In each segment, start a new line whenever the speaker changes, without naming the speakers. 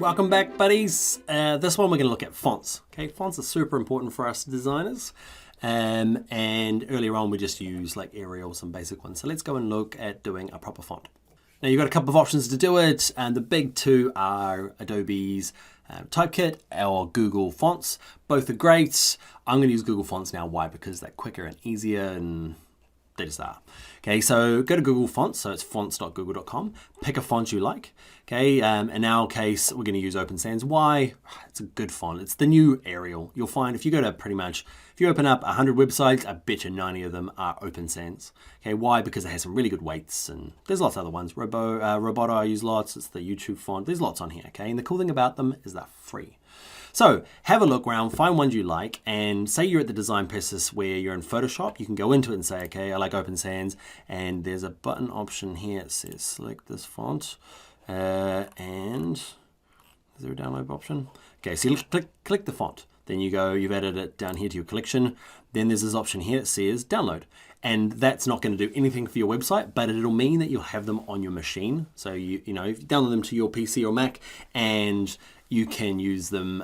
Welcome back, buddies. This one we're going to look at fonts. Okay, fonts are super important for us designers. And earlier on we just used like Arial, some basic ones. So let's go and look at doing a proper font. Now you've got a couple of options to do it, and the big two are Adobe's Typekit or Google Fonts. Both are great. I'm going to use Google Fonts now. Why? Because they're quicker and easier, and they just are. Okay, so go to Google Fonts, so it's fonts.google.com. Pick a font you like. Okay, in our case, we're going to use Open Sans. Why? It's a good font. It's the new Arial. You'll find if you go to if you open up 100 websites, I bet you 90 of them are Open Sans. Okay, why? Because it has some really good weights, and there's lots of other ones. Roboto I use lots. It's the YouTube font. There's lots on here. Okay, and the cool thing about them is they're free. So have a look around, find ones you like, and say you're at the design process where you're in Photoshop, you can go into it and say, okay, I like Open Sans, and there's a button option here. It says select this font, and is there a download option? Okay, so you click the font, then you've added it down here to your collection. Then there's this option here that says download, and that's not going to do anything for your website, but it'll mean that you'll have them on your machine. So you download them to your PC or Mac, and you can use them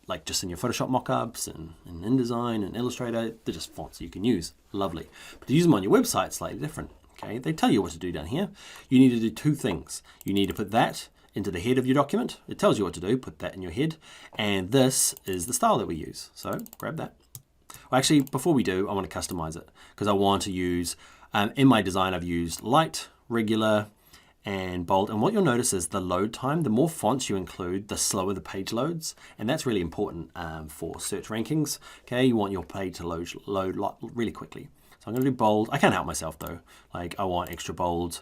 like just in your Photoshop mockups and InDesign and Illustrator. They're just fonts you can use. Lovely. But to use them on your website, it's slightly different. Okay, they tell you what to do down here. You need to do two things. You need to put that into the head of your document. It tells you what to do. Put that in your head. And this is the style that we use. So grab that. Well, actually, before we do, I want to customize it because I want to use, in my design, I've used light, regular, and bold. And what you'll notice is the load time. The more fonts you include, the slower the page loads. And that's really important for search rankings. Okay, you want your page to load really quickly. So I'm going to do bold. I can't help myself though. Like I want extra bold.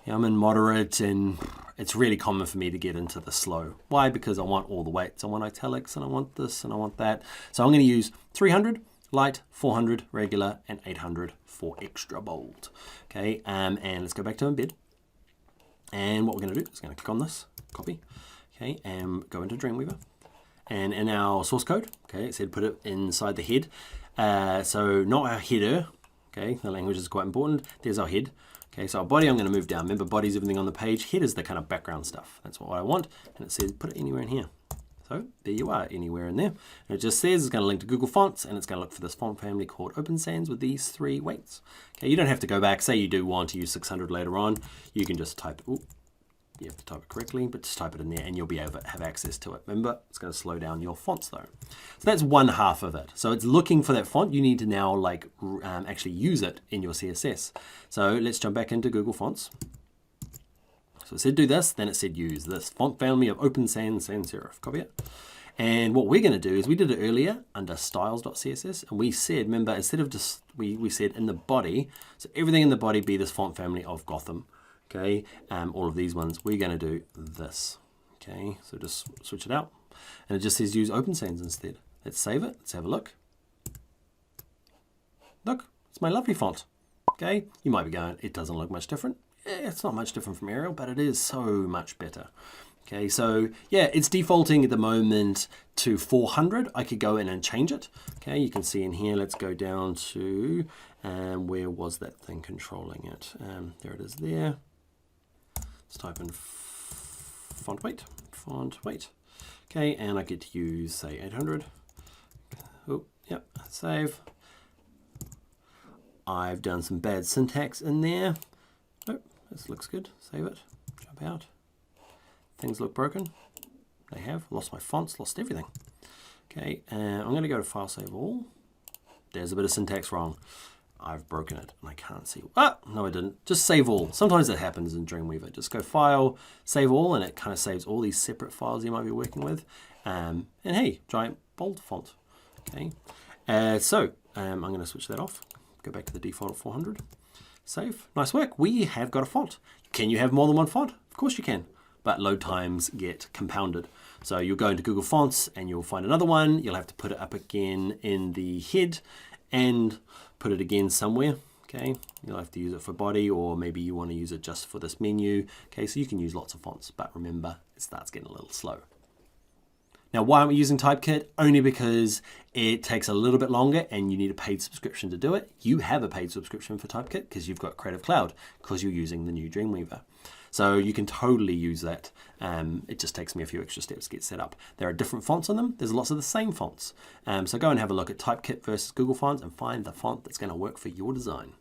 I'm in moderate, and it's really common for me to get into the slow. Why? Because I want all the weights. I want italics, and I want this, and I want that. So I'm going to use 300 light, 400 regular, and 800 for extra bold. Okay, and let's go back to embed. And what we're going to do is going to click on this, copy, okay, and go into Dreamweaver. And in our source code, okay, it said put it inside the head. So not our header, okay, the language is quite important. There's our head. Okay, so our body I'm going to move down. Remember, body's everything on the page. Head is the kind of background stuff. That's what I want. And it says put it anywhere in here. So there you are, anywhere in there. And it just says it's going to link to Google Fonts, and it's going to look for this font family called Open Sans with these 3 weights. Okay, you don't have to go back. Say you do want to use 600 later on, you can just type, you have to type it correctly, but just type it in there and you'll be able to have access to it. Remember, it's going to slow down your fonts though. So that's one half of it. So it's looking for that font. You need to now actually use it in your CSS. So let's jump back into Google Fonts. So it said do this, then it said use this font family of Open Sans sans serif. Copy it. And what we're going to do is we did it earlier under styles.css, and we said, remember, instead of just, we said in the body, so everything in the body be this font family of Gotham. Okay, all of these ones, we're going to do this. Okay, so just switch it out. And it just says use Open Sans instead. Let's save it. Let's have a look. Look, it's my lovely font. Okay, you might be going, it doesn't look much different. It's not much different from Arial, but it is so much better. Okay, so yeah, it's defaulting at the moment to 400. I could go in and change it. Okay, you can see in here, let's go down to, where was that thing controlling it? There it is there. Let's type in font weight. Okay, and I get to use, say, 800. Oh, yep, save. I've done some bad syntax in there. Nope, this looks good. Save it, jump out. Things look broken. They have. Lost my fonts, lost everything. Okay, I'm going to go to File, Save All. There's a bit of syntax wrong. I've broken it and I can't see. Ah, no I didn't. Just save all. Sometimes that happens in Dreamweaver. Just go File, Save All, and it kind of saves all these separate files you might be working with. And hey, giant bold font. Okay, so I'm going to switch that off. Go back to the default of 400. Save. Nice work. We have got a font. Can you have more than one font? Of course you can. But load times get compounded. So you'll go into Google Fonts and you'll find another one. You'll have to put it up again in the head and put it again somewhere. Okay, you'll have to use it for body, or maybe you want to use it just for this menu. Okay, so you can use lots of fonts, but remember, it starts getting a little slow. Now, why aren't we using Typekit? Only because it takes a little bit longer and you need a paid subscription to do it. You have a paid subscription for Typekit because you've got Creative Cloud because you're using the new Dreamweaver. So you can totally use that. It just takes me a few extra steps to get set up. There are different fonts on them. There's lots of the same fonts. So go and have a look at Typekit versus Google Fonts and find the font that's going to work for your design.